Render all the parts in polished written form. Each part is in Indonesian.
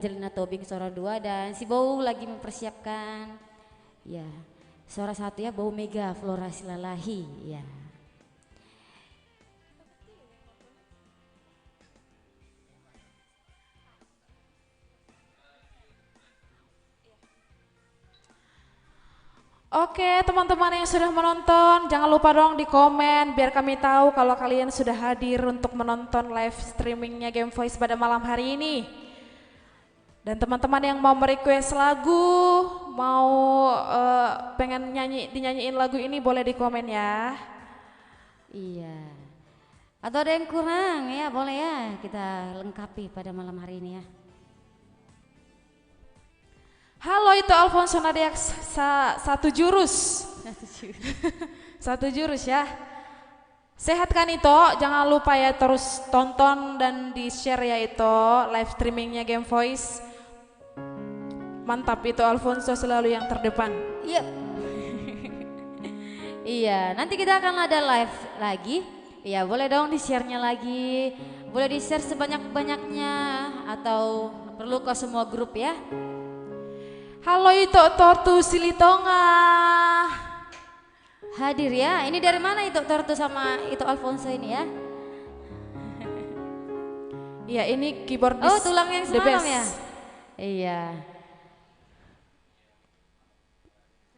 Jelena Tobing suara 2 dan si Bow lagi mempersiapkan ya suara 1 ya, Bow Mega Flora Silalahi ya. Oke teman-teman yang sudah menonton, jangan lupa dong di komen biar kami tahu kalau kalian sudah hadir untuk menonton live streamingnya Game Voice pada malam hari ini. Dan teman-teman yang mau merequest lagu, mau pengen dinyanyiin lagu ini boleh di komen ya. Iya. Atau ada yang kurang ya boleh ya kita lengkapi pada malam hari ini ya. Halo, itu Alfonso Nadiak satu jurus. Satu jurus ya. Sehat kan itu? Jangan lupa ya terus tonton dan di share ya itu live streamingnya Game Voice. Mantap itu Alfonso selalu yang terdepan. Iya. Iya, nanti kita akan ada live lagi. Iya, boleh dong di-share-nya lagi. Boleh di-share sebanyak-banyaknya atau perlu ke semua grup ya. Halo itu Tortu Silitonga. Hadir ya. Ini dari mana itu Tortu sama itu Alfonso ini ya? Iya, ini keyboardis. Oh, tulang yang the semalam best. ya? Iya.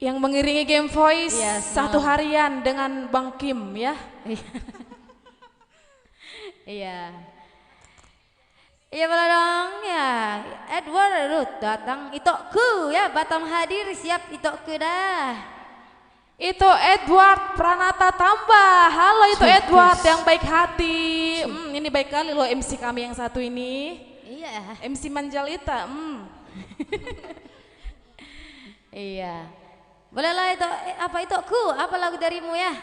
Yang mengiringi Game Voice Iya, satu harian dengan Bang Kim ya. Iya. Iya boleh dong ya. Edward Ruth datang Itoku ya, Batam hadir siap Itoku dah. Itu Edward Pranata Tambah. Halo itu Edward yang baik hati. Ini baik kali loh MC kami yang satu ini. Iya. MC Manjalita. Iya. Bolehlah itu apa Itoku? Apa lagu darimu ya?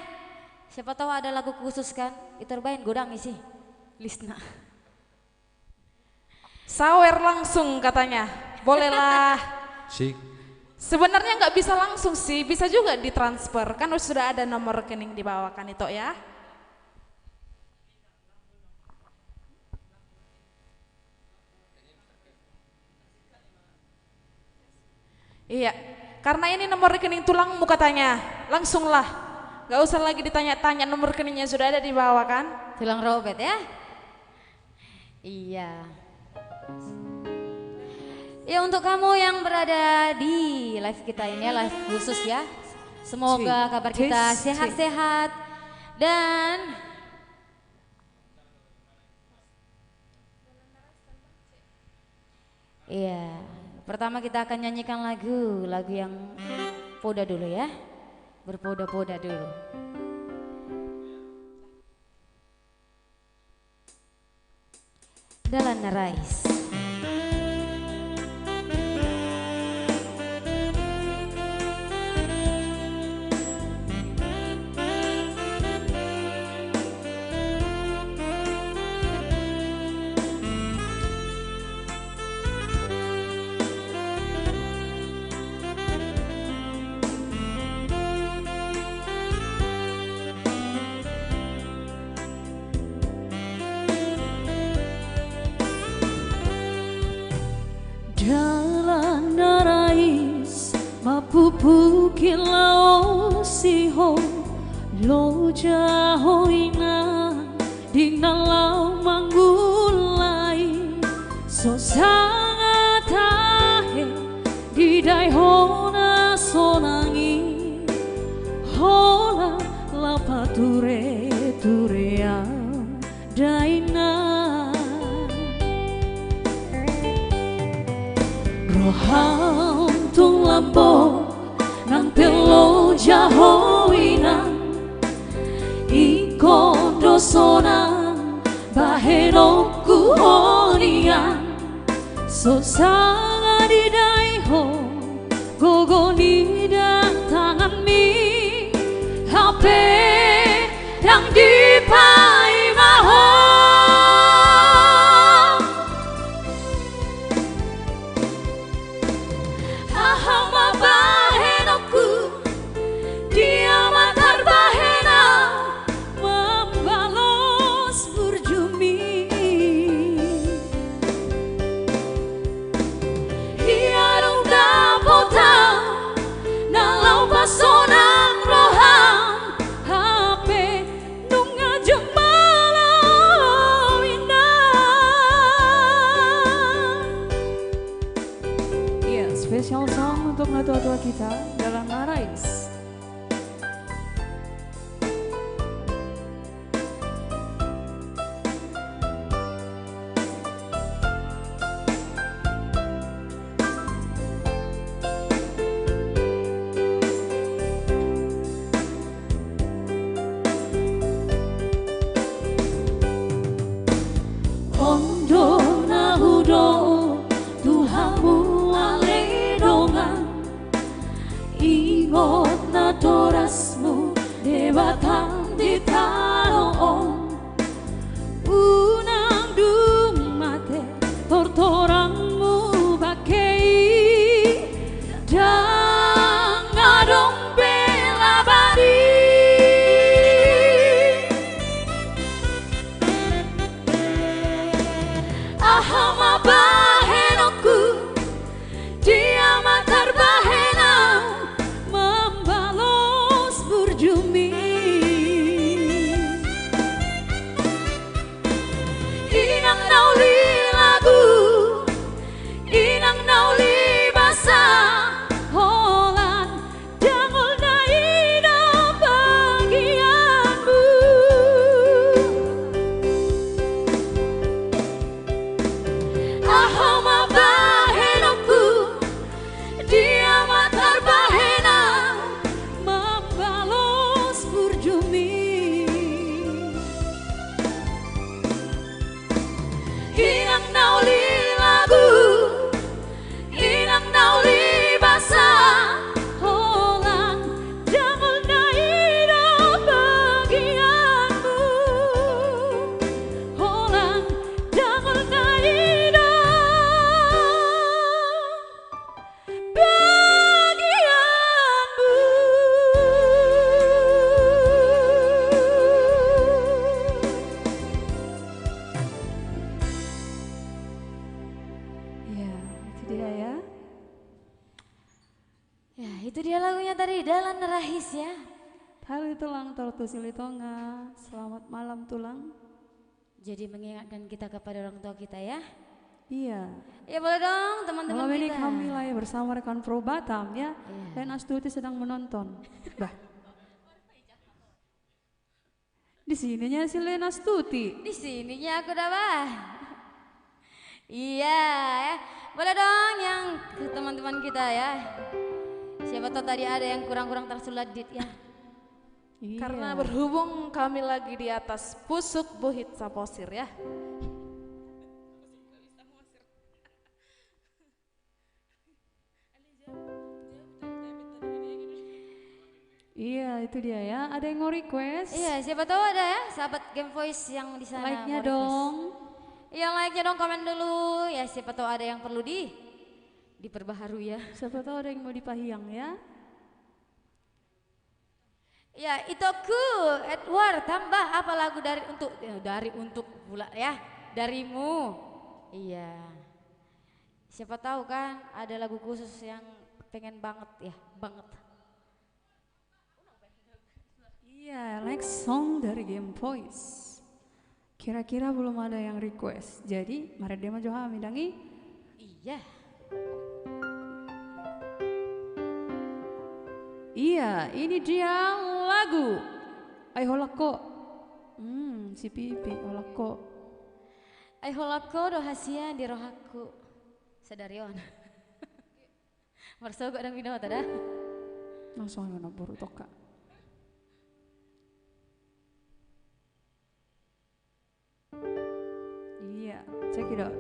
Siapa tahu ada lagu khusus kan? Itu terbaik godang isi. Lisna. Sawer langsung katanya. Bolehlah. Sik. Sebenarnya nggak bisa langsung sih, bisa juga ditransfer. Kan sudah ada nomor rekening di bawah kan itu ya. Iya, karena ini nomor rekening tulangmu katanya. Langsunglah. Nggak usah lagi ditanya-tanya, nomor rekeningnya sudah ada di bawah kan. Tulang robet ya. Iya. Ya untuk kamu yang berada di live kita ini ya, live khusus ya. Semoga kabar kita sehat-sehat dan iya, pertama kita akan nyanyikan lagu yang poda dulu ya. Berpoda-poda dulu. Dalan Rais. Jalan narais mapupukin lao siho lo jahoina di nalau manggulai so sangat tahe di daihona sonangi hola lapa ture turea daina roham tung lampo nang telo jahoina iko dosona baheno kuhonian so sanga di daiho gogo ni dan tangan mi HP yang dipai maho Special song untuk natua-tua kita dalam Narais. Ondo nahudo Tuhamu aledongan Ingot na torasmu Debatan di tanoon Unang dumate Tortorangmu bakei Jangadong bela bari Ahama bahenoku Dia matar bahena Membalos burjumi Inang nauli lagu Inang nauli basa Holan Jangol naida bagianmu Ahama bahenoku Dia matar bahena Membalos burjumi Inang nauli lagu Inang nauli basa Holang Jangol naida bagianmu Holang Jangol naida bagianmu Ya, itu dia ya. Ya, itu dia lagunya tadi Dalan Narais ya. Halo tulang tortu silitonga. Selamat malam tulang. Jadi mengingatkan kita kepada orang tua kita ya. Iya. Ya boleh dong teman-teman Malam ini kita. kami lah ya bersama rekan Pro Batam ya. Iya. Dan Astuti sedang menonton. Bah. Di sininya si Lena Astuti. Di sininya aku dapat. Iya ya. Boleh dong yang teman-teman kita ya. Siapa tahu tadi ada yang kurang-kurang tersulat dit ya. Iya. Karena berhubung kami lagi di atas pusuk buhit saposir ya. Iya itu dia ya. Ada yang mau request? Iya, siapa tahu ada ya sahabat Game Voice yang di sana. Like-nya mau request. dong. Iya, like-nya dong, komen dulu. Ya, siapa tahu ada yang perlu diperbaharui ya. Siapa tahu ada yang mau dipahiyang ya. Ya, Itoku Edward tambah apa lagu dari untuk pula ya, darimu. Iya. Siapa tahu kan ada lagu khusus yang pengen banget ya, banget. Iya, next song dari Game Voice. Kira-kira belum ada yang request. Jadi, mari dia maju midangi. Iya. Iya, ini dia lagu. Ay holako. Si Pipi holako. Ay holako do hasia di rohaku. Sadarion. Marso gak ada video tada. Langsung mana baru toka. Iya, check it out.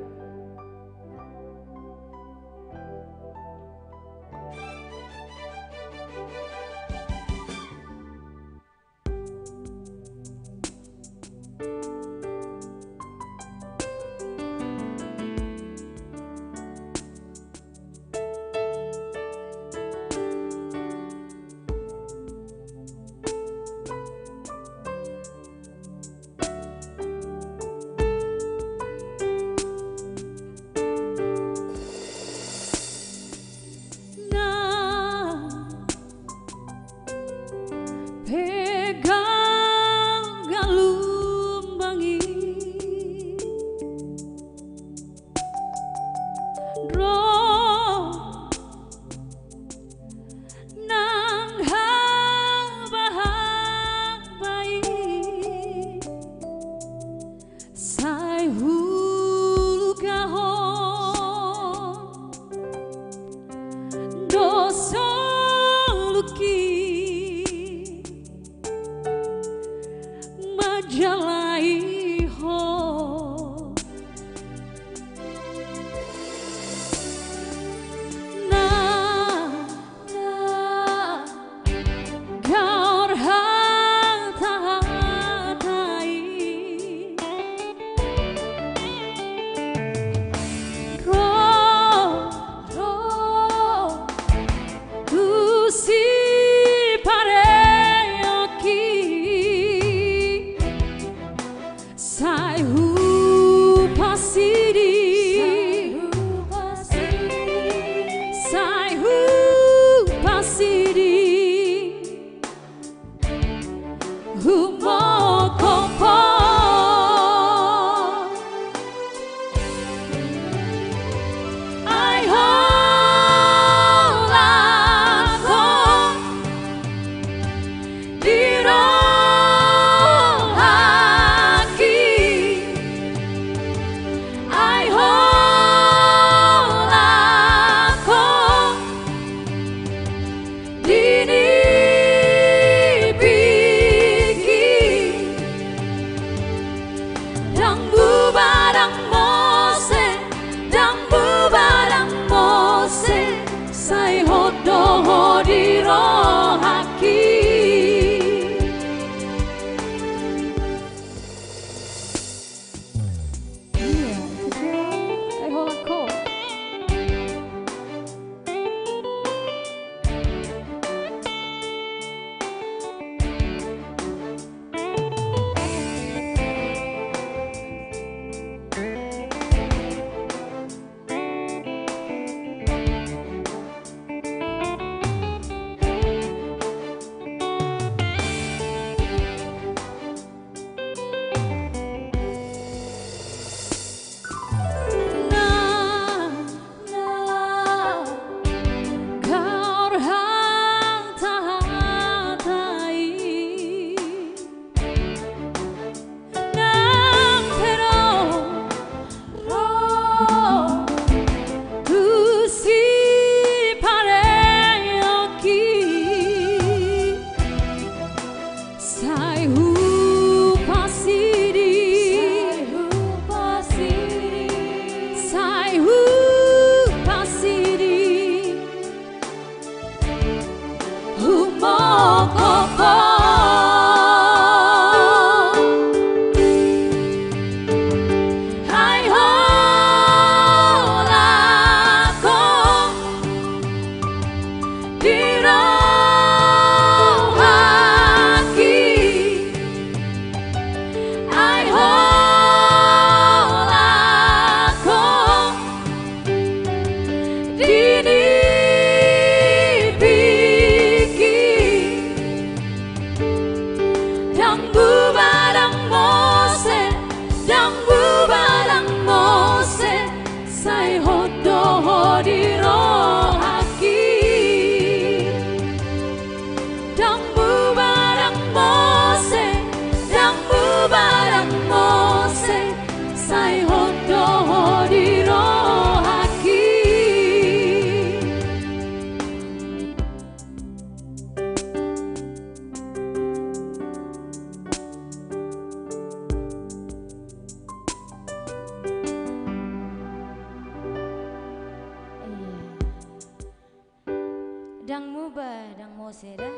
dang muba, dang moseda.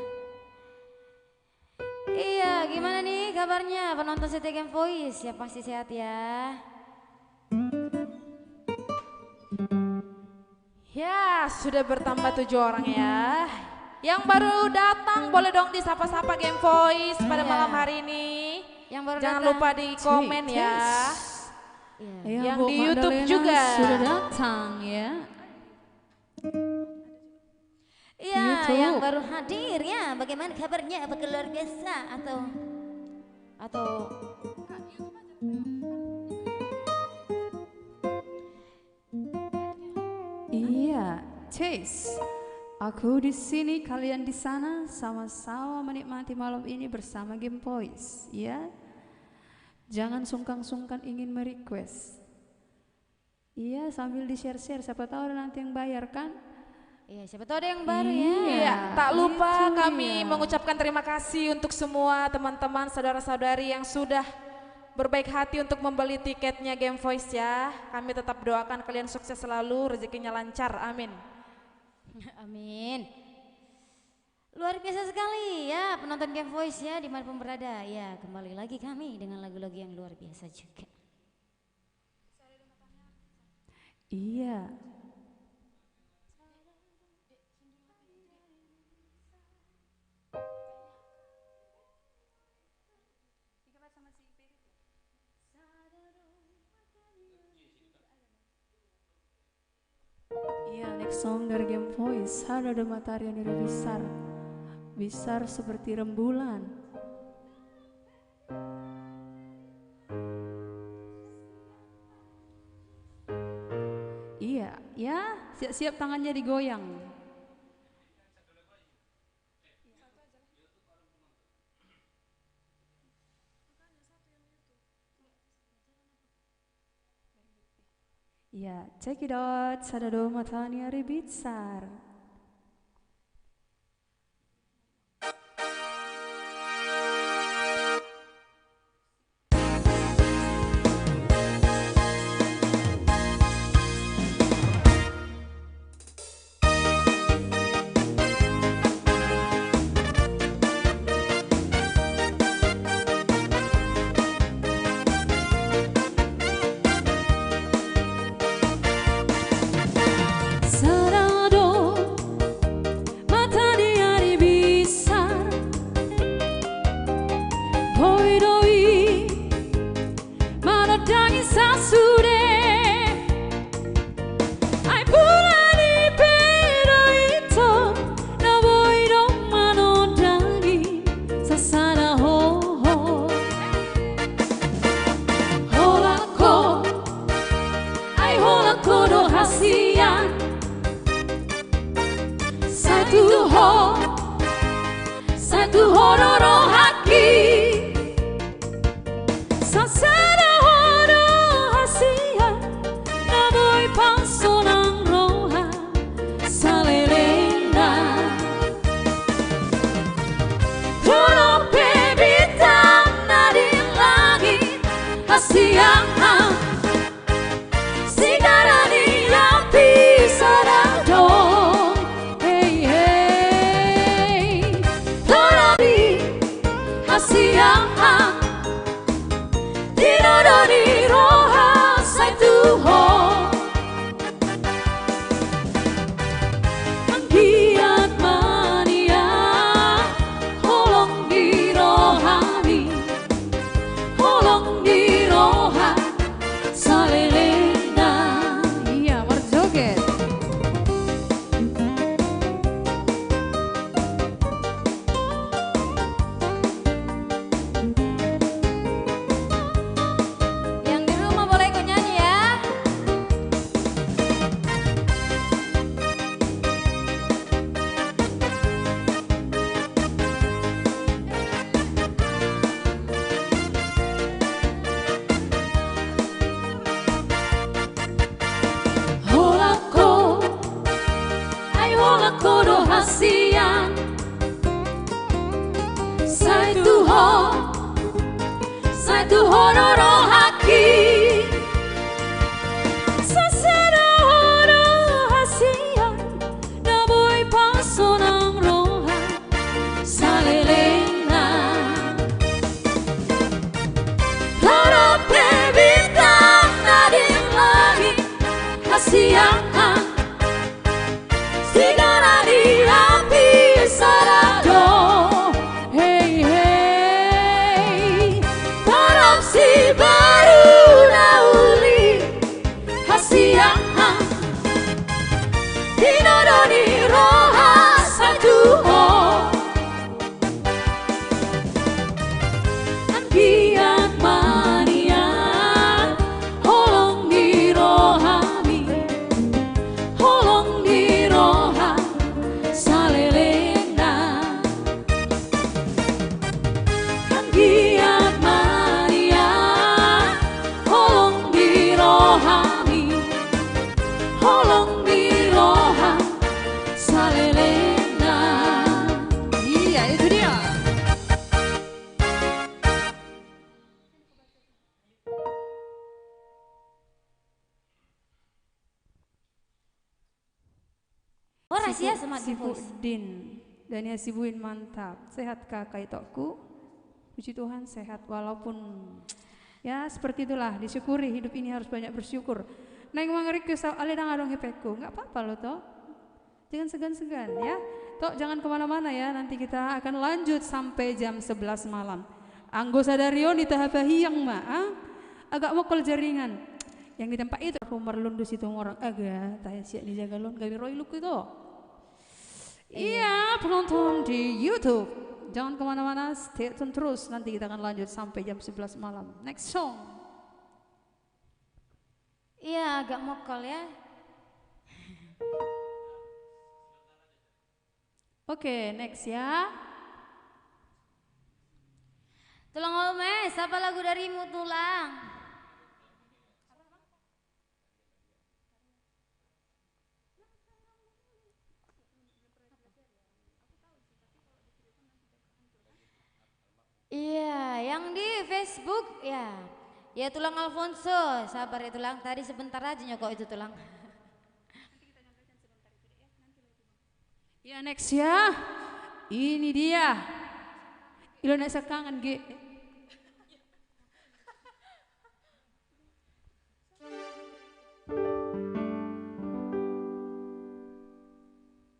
Iya, gimana nih kabarnya penonton Setia Game Voice? Ya pasti sehat ya. Ya, sudah bertambah 7 orang ya. Yang baru datang boleh dong disapa-sapa Game Voice pada Iya. malam hari ini. Yang baru Jangan datang. lupa di komen ya. Iya. Yang Bu di YouTube Magdalena juga. sudah datang ya. Iya, YouTube. yang baru hadir ya. Bagaimana kabarnya? Apakah luar biasa atau Iya, Chase. Aku di sini, kalian di sana, sama-sama menikmati malam ini bersama Game Voice, ya. Jangan sungkan-sungkan ingin merequest. Iya, sambil di-share-share, siapa tahu ada nanti yang bayar kan? Iya, siapa tahu ada yang baru ya. Iya, tak lupa itu kami dia. mengucapkan terima kasih untuk semua teman-teman saudara-saudari yang sudah berbaik hati untuk membeli tiketnya Game Voice ya. Kami tetap doakan kalian sukses selalu, rezekinya lancar, amin. Amin. Luar biasa sekali ya penonton Game Voice ya dimanapun berada. Ya, kembali lagi kami dengan lagu-lagu yang luar biasa juga. Iya. Iya, next song dari Game Voice. Ada matahari yang lebih besar, besar seperti rembulan. Iya, ya, siap-siap tangannya digoyang. Ya, check it out. Sadado matanya besar. Sarado mata dia besar, doi doi manadangi sasude, ai pula di pedo itu, na boy dong manadangi sasana ho ho, holako, ai holako do hasian. Satu hororo haki, sasana horo hasia, naboy pansonang roha salelena. Tolope bintang nadi langit hasiang sigarani api sarado. Siang dinodoni roha saituho manggiat mania holong di rohani holong di roha salelena. Iya, berjoget. Yang di rumah boleh ikut nyanyi ya. Holako, ai holako do hasian, satu hororo haki, sasana horo hasian, naboy pasona Tigarani api sarado. Hey hey, tarap si baru nauli hasiang. Dinodoni roha satu ho. Angkiat mania holong di rohami, holong di roha salelena. Angkiat mania holong di rohami, holong di roha salelena. Iya, itu dia. Oh rahasia sama Si Voice. Din dan ya si Buin mantap. Sehat kakak itokku. Puji Tuhan sehat walaupun ya seperti itulah, disyukuri hidup ini harus banyak bersyukur. Neng mangrik kesal ale dang adong hepekku. Enggak apa-apa loh toh. Jangan segan-segan ya. Toh jangan kemana-mana ya. Nanti kita akan lanjut sampai jam 11 malam. Anggo sadarion di tahapahiyang mah. Agak mokol jaringan. Yang di tempat itu aku merlundu situ orang agak tanya siap dijaga lon gawi roy look itu. Iya penonton di YouTube. Jangan kemana-mana, stay tune terus. Nanti kita akan lanjut sampai jam 11 malam. Next song. Iya agak mokol ya. Oke, next ya. Tulang Holmes, apa lagu darimu tulang? Iya, yang di Facebook ya. Ya tulang Alfonso, sabar ya tulang. Tadi sebentar aja nyokok itu tulang. Ya next ya. Ini dia. Ilo nek sekangan ge.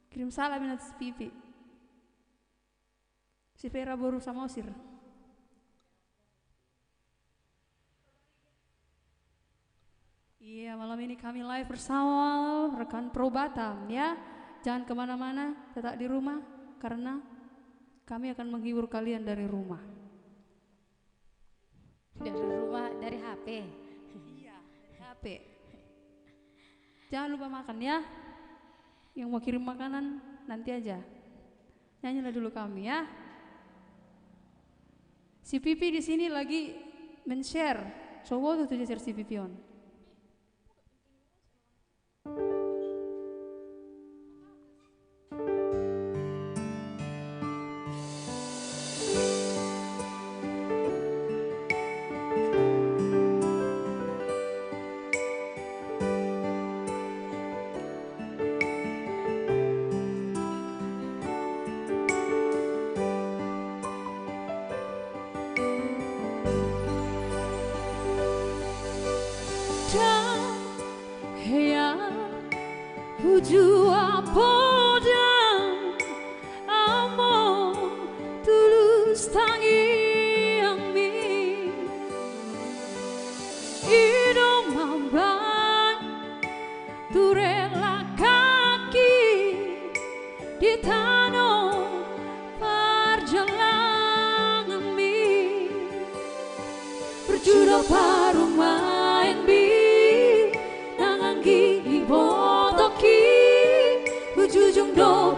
Kirim salam nanti si Pipi. Si Vera baru sama Osir. Iya malam ini kami live bersama rekan Pro Batam ya. Jangan kemana-mana, tetap di rumah karena kami akan menghibur kalian dari rumah. Dari rumah, dari HP. Iya, HP. Jangan lupa makan ya. Yang mau kirim makanan nanti aja. Nyanyilah dulu kami ya. Si Pipi di sini lagi men-share. Coba tuh share si Pipi on. Jua podang amo tulus tangi ami idom mamban turela kaki di tanah perjalanan mi berjudo paru main bi nanganggi ibo Jujung do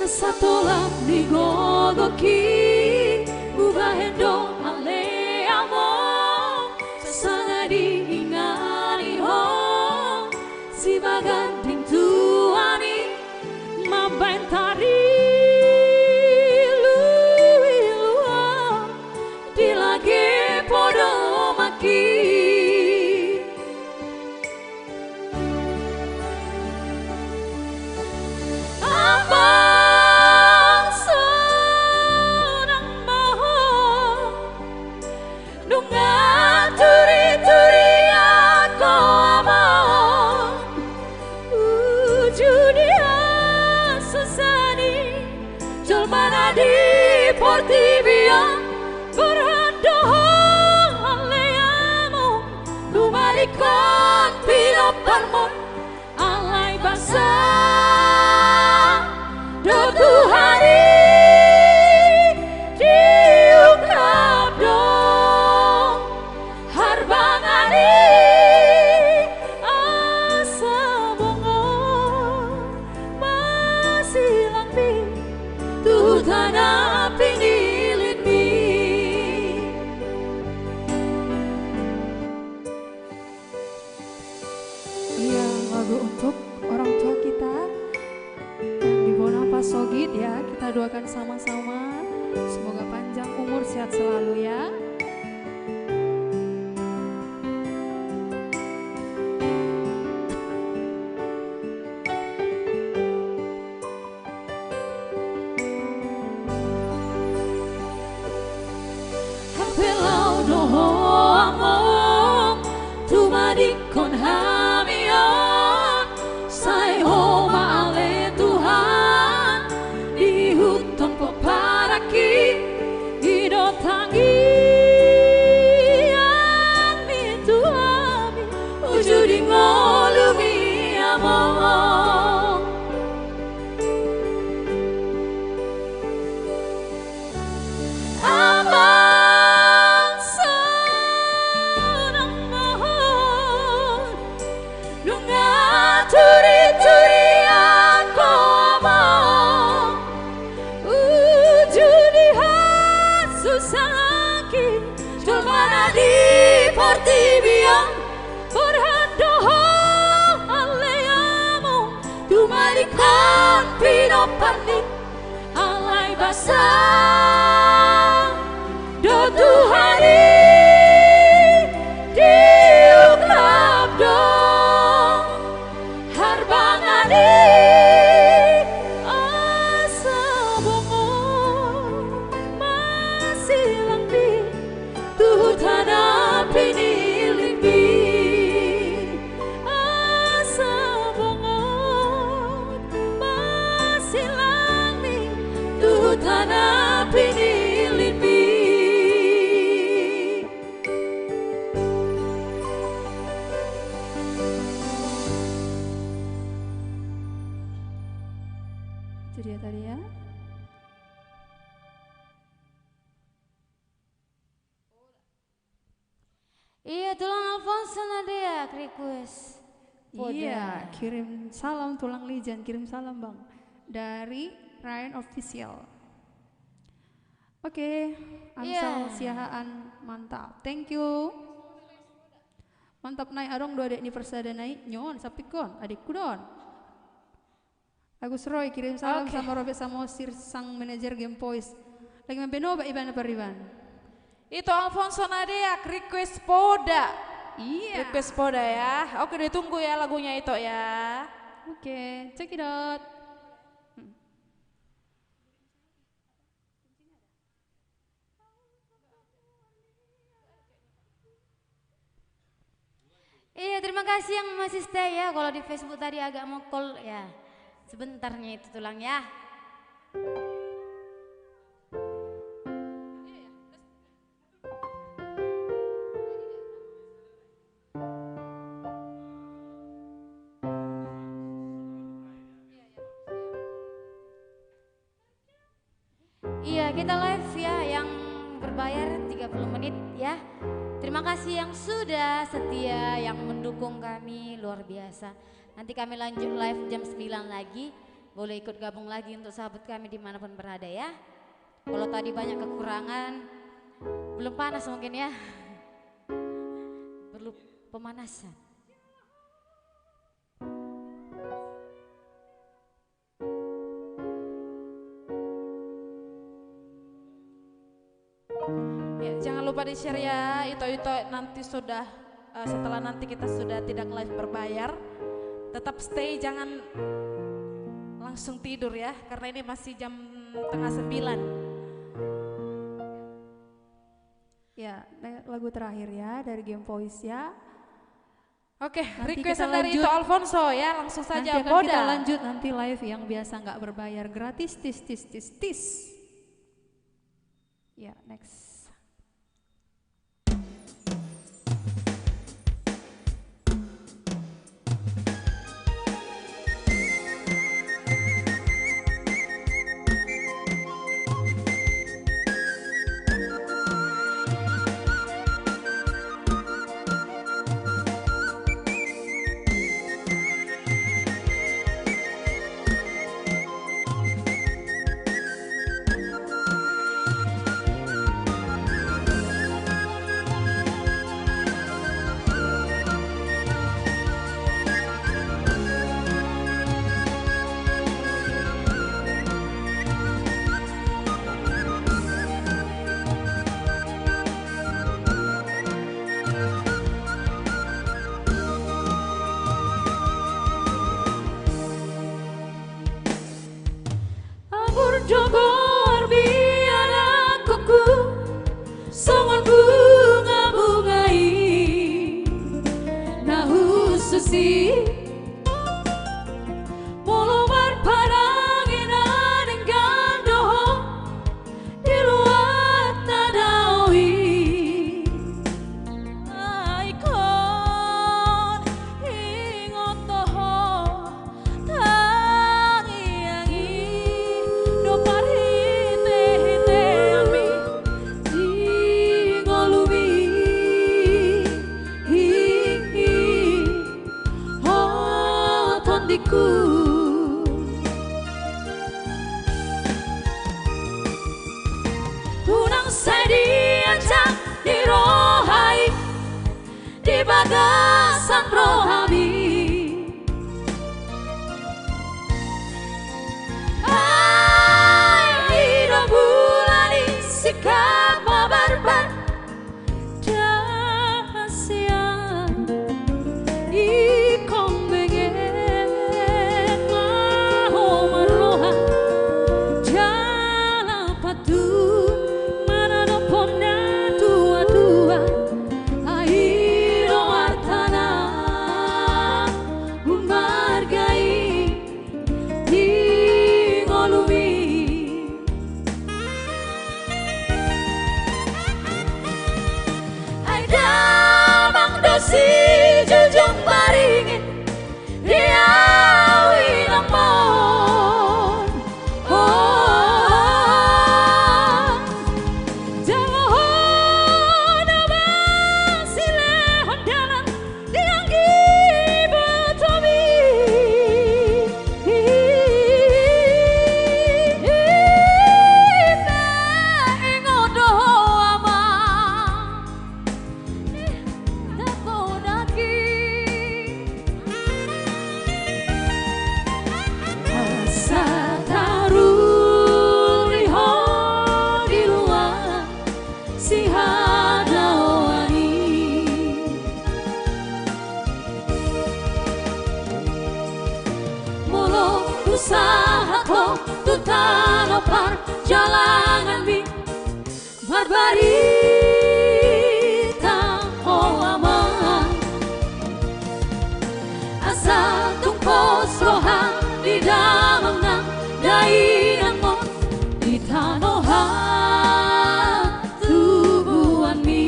satola nigogoki ubahendo aleamo sasanga diingani ho si baganding tuani mabentari luilua dilagi podo maki Portibia berhandohong aleamu lumarikon pinoparmon alai basa doku hari diungkap dong harbangani asa bongo masih lampi tuh tanah untuk orang tua kita yang di Bonapa Sogit ya, kita doakan sama-sama semoga panjang umur sehat selalu ya. Hapelau doho among tumadikon hamion sai homa ale Tuhan di hutan peparaki hidotangi ami tuami ujudi ngolumi among amang sanang mohon nunga turi-turi aku among ujudi hasusaki jolmana di portibiang berhandohong aleamu tumarikon pinoparni alai basah do Tuhani diungkap dong harbangani asa bongo masih lampi tuh tanah pinilimbi asa bongo masih lampi tuh tanah pinilimbi. Itu dia tadi ya. Iya, Tulang Alfonso Nadia request. Iya, kirim salam Tulang Lijan, kirim salam Bang dari Ryan Official. Oke, Ansel Siahaan mantap. Thank you. Mantap naik adong dua dek ni persada naik nyon sapikon adikku don. Agus Roy kirim salam sama Robert Samosir sang manajer Game Boys. Lagi membeno ba Iban Pariban. Itu Alfonso Nadia request Poda. Iya. Request Poda ya. Oke, ditunggu ya lagunya itu ya. Oke, check it out. Iya, terima kasih yang masih stay ya. Kalau di Facebook tadi agak mokol ya. Sebentarnya itu Tulang ya. Iya, kita live ya yang berbayar 30 menit ya. Terima kasih yang sudah setia, yang mendukung kami luar biasa. Nanti kami lanjut live jam 9 lagi. boleh ikut gabung lagi untuk sahabat kami dimanapun berada ya. Kalau tadi banyak kekurangan, belum panas mungkin ya, perlu pemanasan. Ya, jangan lupa di share ya, itu nanti sudah setelah nanti kita sudah tidak live berbayar, tetap stay, jangan langsung tidur ya, karena ini masih jam tengah 9. Ya, lagu terakhir ya dari Game Voice ya. Oke, Nanti requestan kita dari lanjut. Ito Alfonso ya, langsung Nanti saja akan Boda. kita lanjut nanti live yang biasa nggak berbayar, gratis, tis. Ya, next. Jogor biar aku songon bunga-bungai nahu susi molobar padangin aning gandoh di luar tadawi aikon ingot toho tangiangi do parhite hite ami di ngolumi hi hoton diku unang sediancang di rohai di bagasan rohami ai do bulani sikap barbar dahasian ikon bengen maho maroha jalan patu mana no pona tua airo artana menghargai di ngolumi ada mang dosi jujung baringin riawi lamon jangan hoda basile hondalan dianggi betomi ina ingodo ama daponaki asa taruri ho di luar si hadawani molo usaha ko tutano par jalangan mi barbarita o aman asa tungkos roha di damang na dainan mo di tanohan tubuhan mi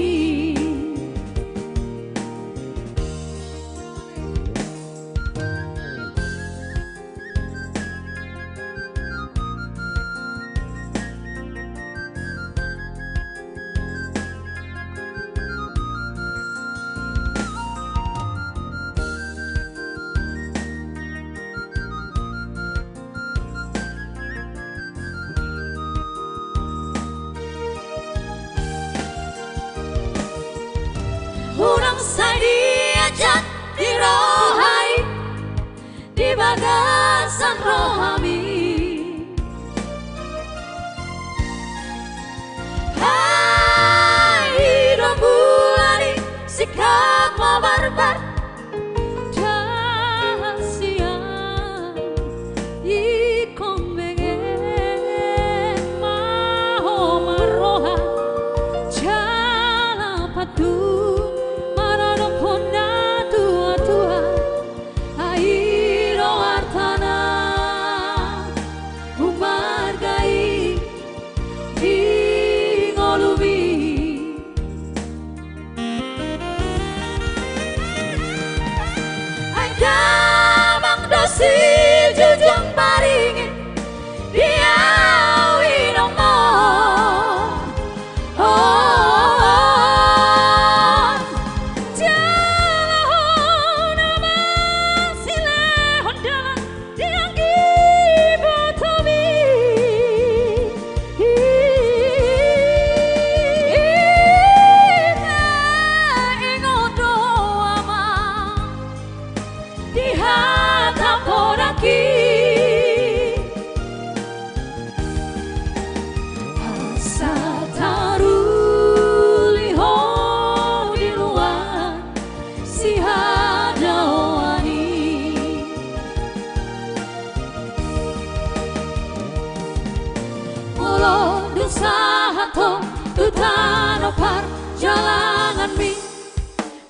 santo tutano perjalanan mi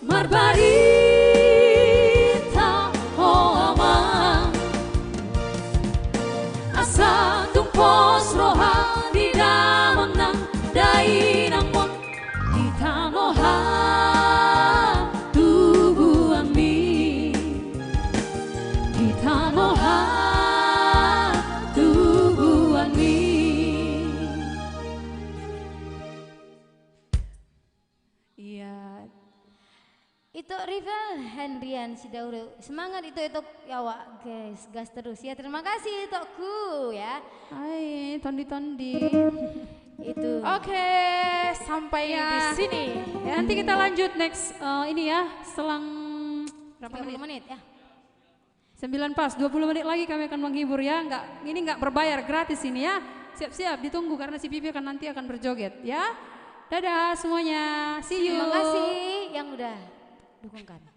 marbarita oh aman asa tumpos rohani damang nang dainang mon di tanohan tubuhan mi di tanohan tubuhan mi. Iya. Itu Rival Hendrian Sidauro. Semangat itu ya Wak guys, gas terus ya. Terima kasih Tokku ya. Hai, tondi-tondi. Itu. Oke, sampai Ya. di sini. Ya, nanti kita lanjut next ini ya, selang berapa 30 menit? menit ya. 9 pas, 20 menit lagi kami akan menghibur ya. Ini enggak berbayar, gratis ini ya. Siap-siap ditunggu karena si Pipi nanti akan berjoget ya. Dadah semuanya. See you. Terima kasih yang udah dukung kami.